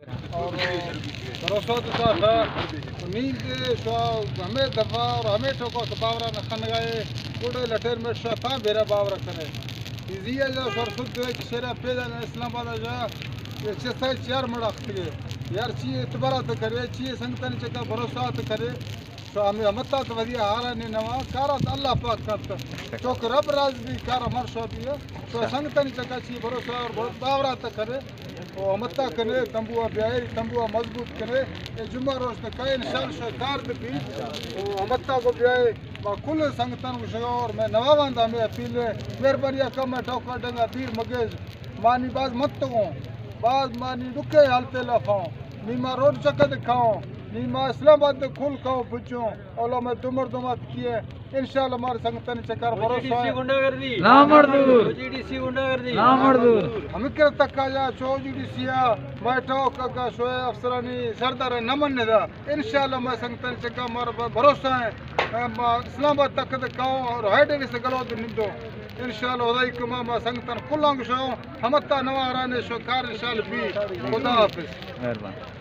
اور بھروسہ تو تھا امید ہمیں دفاع اور ہمیں ٹوکو تو باورا نہ کھن گئے کوڑے لٹیر میں تھا بیرا باورا کھنے ایزیا جو سرسد شیرا پیدا اسلام آباد جا یہ چیسا چار مڑاخت گئے یار چی اعتبارات کرے چی سنگتن چکا بھروسہ کرے تو ہمیں ہمتا تو ودیا ہارا نہیں نوا کارا تو اللہ پاک کرتا چوک رب راز بھی کارا مرشا بھی ہے تو سنگتن چکا چی بھروسہ اور باورا کرے وہ ہمتا کرے تمبوا بیائے تمبوا مضبوط کرے یہ جمعہ روز تک کئی انشاءاللہ کار بھی وہ ہمتا کو بیائے با کل سنگتن کو شگا اور میں نواواندہ میں اپیل ہے مہربانی کم میں ٹوکا ڈنگا دیر مگیز مانی باز مت تگوں بعض مانی ڈکے حالتے لفاؤں نیما روڈ چکا دکھاؤں نیما اسلام آباد کھول کھاؤں پچوں اولا میں دمر دمت کیے انشاءاللہ ہمارے سنگتن چکر بھروسہ ہے نامردور ہمیں کر تک جا چو جی ڈی سی بیٹھو کا شوئے افسرانی سردار نمن نے دا انشاءاللہ میں سنگتن چکا ہمارا بھروسہ ہے اسلام آباد تک دکھاؤں اور ہیڈے بھی سے گلو بھی نندو انشاءاللہ خدای کما ما سنگتن کلانگ شو ہمتا نوا رانے شو کار انشاءاللہ بھی خدا حافظ مہربان